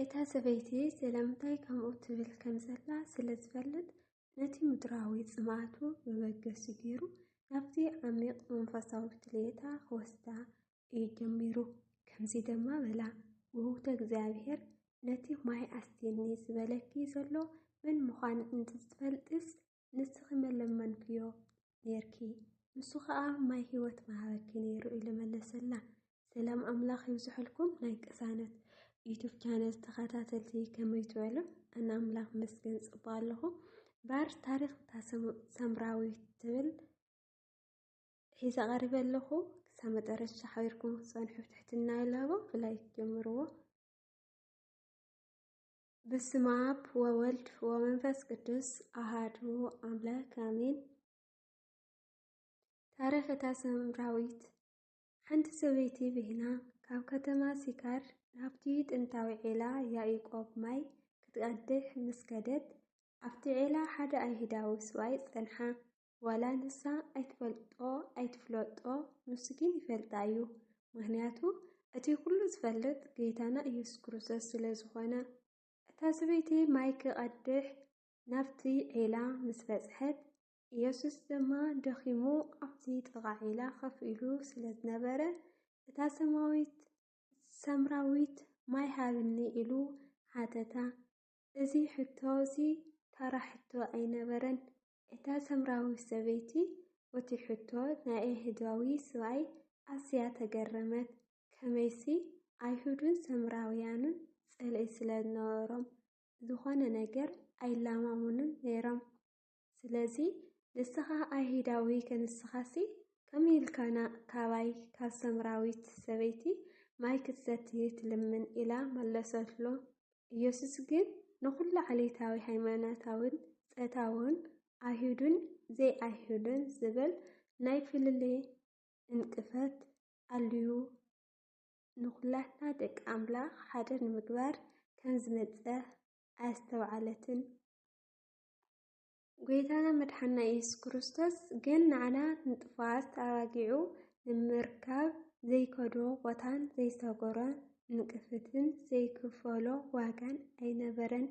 እታ ሰበይቲ ስለምንታይ ከምኡ ትብል ከምዘላ ስለዝፈልጥ ነቲ ምድራዊ ጽማቱ ብመገሲ ገይሩ ናብቲ ዓሚቕ መንፈሳዊ ድሌታ ክወስዳ እዩ ጀሚሩ። ከምዚ ድማ በላ ውህብቶ እግዚአብሔር ነቲ ማይ ኣስቲኒ ዝበለኪ ዘሎ መን ምዃኑ እንተዝትፈልጥስ ንስኺ መለመንክዮ ነርኪ ንሱ ከዓ ማይ ህይወት መሃበኪ ነይሩ ኢሉ መለሰላ። ሰላም ኣምላኽ ይብዝሐልኩም ናይ ቅሳነት ዩቱብ ቻነል ተኸታተልቲ ከመይ ትበሉ? ኣነ ኣምላኽ መስገን ጽቡቕ ኣለኹ። ባር ታሪኽ ሳምራዊት ትብል ሒዛ ቀሪበ ኣለኹ። ክሳብ መጨረሻ ሓቢርኩም ክትጸንሑ ብትሕትና ይላቦ ብላይክ ጀምርዎ። በስመ አብ ወወልድ ወመንፈስ ቅዱስ አሃዱ አምላክ አሜን። ታሪኽ እታ ሳምራዊት ሓንቲ ሰበይቲ ብሂና ካብ ከተማ ሲካር ናብቲ ጥንታዊ ዒላ ያዕቆብ ማይ ክትቀድሕ ምስ ከደት ኣብቲ ዒላ ሓደ ኣይሁዳዊ ሰብኣይ ጸንሓ። ዋላ ንሳ ኣይትፍለጦ ንሱ ግን ይፈልጣ እዩ። ምክንያቱ እቲ ኩሉ ዝፈልጥ ጌታና ኢየሱስ ክርስቶስ ስለ ዝኾነ። እታ ሰበይቲ ማይ ክቀድሕ ናብቲ ዒላ ምስ በጽሐት ኢየሱስ ድማ ደኺሙ ኣብቲ ጥቓ ዒላ ከፍ ኢሉ ስለ ዝነበረ እታ ሳምራዊት ማይ ሃብኒ ኢሉ ሓተታ። እዚ ሕቶ እዚ ተራ ሕቶ ኣይነበረን። እታ ሳምራዊት ሰበይቲ በቲ ሕቶ ናይ ኣይሁዳዊ ሰብኣይ ኣዝያ ተገረመት። ከመይሲ ኣይሁድን ሳምራውያንን ጸልኢ ስለ ዝነበሮም ዝኾነ ነገር ኣይላማሙንን ነይሮም። ስለዚ ንስኻ ኣይሁዳዊ ከንስኻሲ ከመይ ኢልካ ካባይ ካብ ሳምራዊት ሰበይቲ ማይ ክትሰቲ ትልምን ኢላ መለሰትሎ። ኢየሱስ ግን ንኹሉ ዓሌታዊ ሃይማኖታውን ጸታውን ኣይሁድን ዘይኣይሁድን ዝብል ናይ ፍልልይ እንቅፈት ኣልዩ ንኹላትና ደቂ ኣምላኽ ሓደ ንምግባር ከም ዝመጸ ኣስተውዓለትን። ጎይታና መድሓኒትና ኢየሱስ ክርስቶስ ግን ንዓና ንጥፋት ተባጊዑ ንምርካብ ዘይከዶ ቦታን ዘይሰገሮ እንቅፍትን ዘይክፈሎ ዋጋን ኣይነበረን።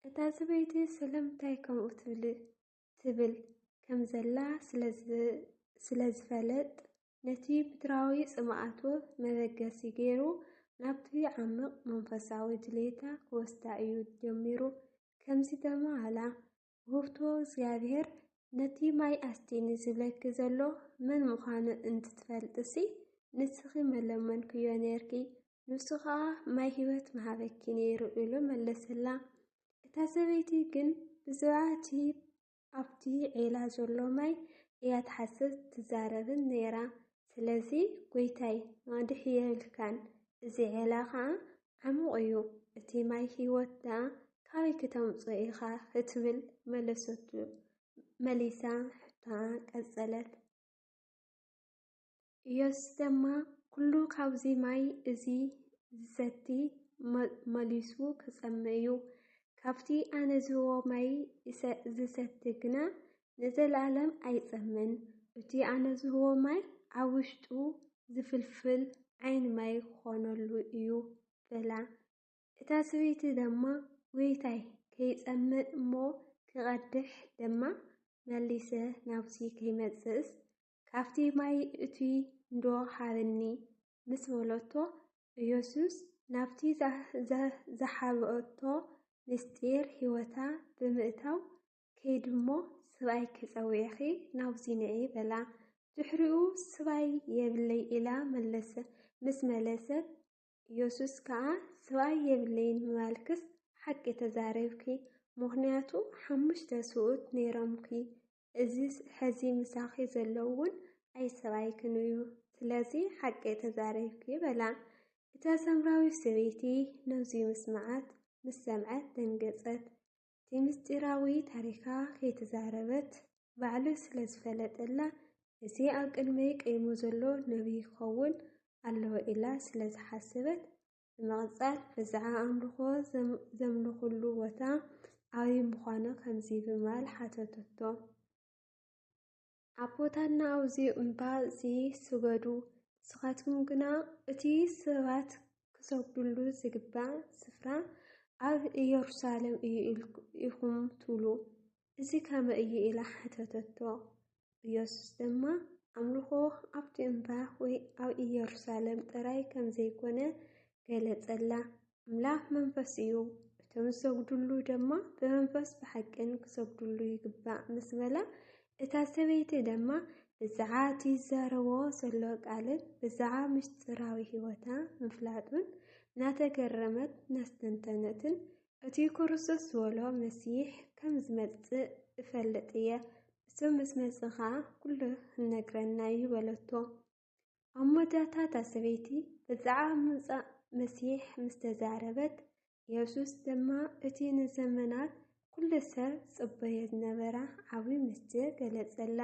እታ ሰበይቲ ስለምንታይ ከምኡ ትብል ከምዘላ ስለዝፈለጥ ነቲ ምድራዊ ጽማኣቱ መበገሲ ገይሩ ናብቲ ዓሚቕ መንፈሳዊ ድሌታ ክወስዳ እዩ ጀሚሩ። ከምዚ ደማ ኣላ ውህብቶ እግዚአብሔር ነቲ ማይ ኣስቲኒ ዝብለኪ ዘሎ መን ምዃኑ እንትትፈልጥሲ ንስኺ መለመንክዮ ነርኪ ንሱ ከዓ ማይ ህይወት መሃበኪ ነይሩ ኢሉ መለሰላ። እታ ሰበይቲ ግን ብዛዕባ እቲ ኣብቲ ዒላ ዘሎ ማይ እያ ትሓስብ ትዛረብን ነይራ። ስለዚ ጎይታይ ማድሕ የብልካን እዚ ዒላ ከዓ ዓሙቕ እዩ እቲ ማይ ህይወት ደኣ ካበይ ክተምጽእ ኢኻ ክትብል መለሰቱ። መሊሳ ሕቶኣ ቀጸለት። ኢየሱስ ድማ ኩሉ ካብዚ ማይ እዚ ዝሰቲ መሊሱ ክጸምእ እዩ። ካብቲ ኣነ ዝህቦ ማይ ዝሰቲ ግና ንዘለኣለም ኣይጸምን። እቲ ኣነ ዝህቦ ማይ ኣብ ውሽጡ ዝፍልፍል ዓይኒ ማይ ክኾነሉ እዩ በላ። እታ ሰበይቲ ድማ ጎይታይ ከይጸምእ እሞ ክቐድሕ ድማ መሊሰ ናብዚ ከይመጽእስ ካብቲ ማይ እቱይ እንዶ ሃበኒ ምስ በለቶ ኢየሱስ ናብቲ ዝሓበአቶ ምስጢር ህይወታ ብምእታው ከይድሞ ሰብኣይ ክጸዊዕኺ ናብዚ ንዒ በላ። ድሕሪኡ ሰብኣይ የብለይ ኢላ ምስ መለሰት ኢየሱስ ከዓ ሰብኣይ የብለይን ምባልክስ ሓቂ ተዛረብኪ፣ ምክንያቱ 5 ሰብኡት ነይሮምኪ እዚ ሕዚ ምሳኺ ዘለውን ኣይ ሰብኣይክን እዩ። ስለዚ ሓቂ ተዛረብኪ በላ። እታ ሳምራዊት ሰበይቲ ነብዚ ምስ ሰምዐት ደንገጸት። እቲ ምስጢራዊ ታሪካ ከይተዛረበት ባዕሉ ስለ ዝፈለጠላ እዚ ኣብ ቅድመይ ቀይሙ ዘሎ ነቢይ ክኸውን ኣለዎ ኢላ ስለ ዝሓሰበት ብምቕጻል ብዛዕባ ኣምልኾ ዘምልኹሉ ቦታ ኣበይ ምዃኑ ከምዚ ብምባል ሓተተቶ። ኣቦታትና ኣብዚ እምባ እዚ ስገዱ፣ ንስኻትኩም ግና እቲ ሰባት ክሰግዱሉ ዝግባእ ስፍራ ኣብ ኢየሩሳሌም ኢኹም ትብሉ እዚ ከመይ እዩ ኢላ ሓተተቶ። ኢየሱስ ድማ ኣምልኾ ኣብቲ እምባ ወይ ኣብ ኢየሩሳሌም ጥራይ ከም ዘይኮነ ገለጸላ። ኣምላኽ መንፈስ እዩ፣ እቶም ዝሰግዱሉ ድማ ብመንፈስ ብሓቅን ክሰግዱሉ ይግባእ ምስ በላ እታ ሰበይቲ ድማ ብዛዕባ እቲ ዝዛረቦ ዘሎ ቃልን ብዛዕባ ምስጢራዊ ህይወታ ምፍላጡን እናተገረመት እናስተንተነትን እቲ ክርስቶስ ዝበሎ መሲሕ ከም ዝመጽእ እፈልጥ እየ፣ እቶም ምስ መጽእ ከዓ ኩሉ ክነግረና እዩ በለቶ። ኣብ መወዳእታ እታ ሰበይቲ ብዛዕባ ምምጻእ መሲሕ ምስ ተዛረበት ኢየሱስ ድማ እቲ ንዘመናት ኩሉ ሰብ ጽበዮ ዝነበራ ዓብዪ ምስጢር ገለጸላ።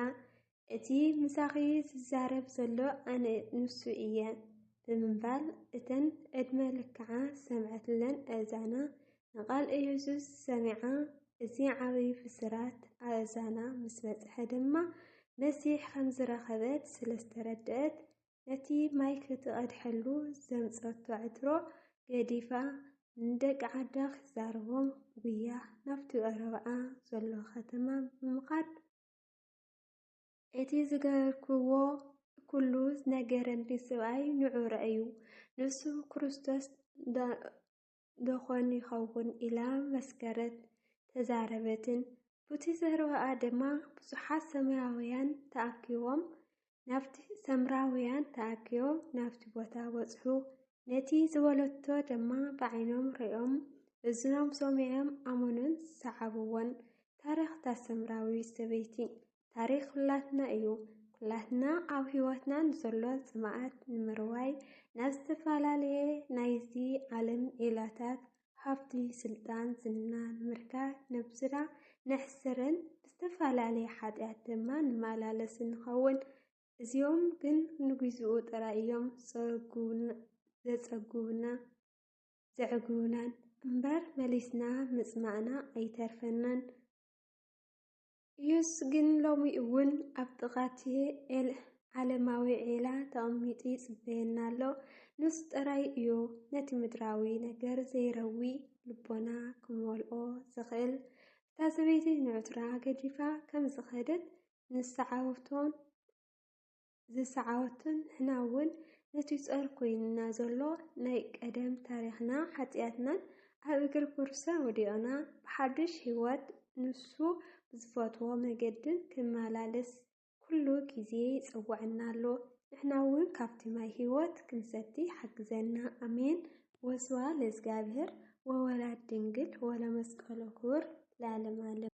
እቲ ምሳኺ ዝዛረብ ዘሎ ኣነ ንሱ እየ ብምባል እተን ዕድመ ልክዓ ዝሰምዐትለን ኣእዛና ንቓል ኢየሱስ ሰሚዓ እዚ ዓብዪ ብስራት ኣብ እዛና ምስ በጽሐ ድማ መሲሕ ከም ዝረኸበት ስለ ዝተረድአት ነቲ ማይ ክትቀድሐሉ ዘምፀቶ ዕትሮ ገዲፋ ንደቂ ዓዳ ክዛረቦም ጉያ ናብቲ ቀረብኣ ዘሎ ከተማ ብምኻድ እቲ ዝገበርክዎ ኩሉ ዝነገረኒ ሰብኣይ ንዑ ረአዩ ንሱ ክርስቶስ ደኾን ይኸውን ኢላ መስከረት ተዛረበትን። ብቲ ዘረባኣ ድማ ብዙሓት ሰምራውያን ተኣኪቦም ናብቲ ቦታ በጽሑ። ነቲ ዝበለቶ ድማ ብዓይኖም ርኦም እዝኖም ሰሚዖም ኣመኑን ሰዓብዎን። ታሪኽ እታ ሰምራዊት ሰበይቲ ታሪኽ ኩላትና እዩ። ኩላትና ኣብ ህይወትና ንዘሎ ጽምዓት ንምርዋይ ናብ ዝተፈላለየ ናይዚ ዓለም ዒላታት ሃብቲ፣ ስልጣን፣ ዝና ንምርካብ ነብስና ንሕስርን ብዝተፈላለየ ኃጢአት ድማ ንመላለስ ንኸውን። እዚኦም ግን ንግዚኡ ጥራይ እዮም ዘዕግቡናን እምበር መሊስና ምጽማዕና ኣይተርፈናን። ኢየሱስ ግን ሎሚ እውን ኣብ ጥቓቲ ዓለማዊ ዒላ ተቐሚጡ ይጽበየና ኣሎ። ንሱ ጥራይ እዩ ነቲ ምድራዊ ነገር ዘይረዊ ልቦና ክመልኦ ዝኽእል። እታ ሰበይቲ ንዕትራ ገዲፋ ከም ዝኸደት ዝሰዓወቶን ንሕና እውን ነቲ ጸር ኮይንና ዘሎ ናይ ቀደም ታሪኽና ሓጢአትናን ኣብ እግሪ ክርስቶስ ወዲቕና ብሓድሽ ህይወት ንሱ ብዝፈትዎ መገድን ክመላለስ ኩሉ ግዜ ይጽዋዕና ኣሎ። ንሕና እውን ካብቲ ማይ ህይወት ክንሰቲ ሓግዘና። ኣሜን። ወስብሐት ለእግዚአብሔር ወወላዲቱ ድንግል ወለመስቀሉ ክቡር ለዓለመ ዓለም።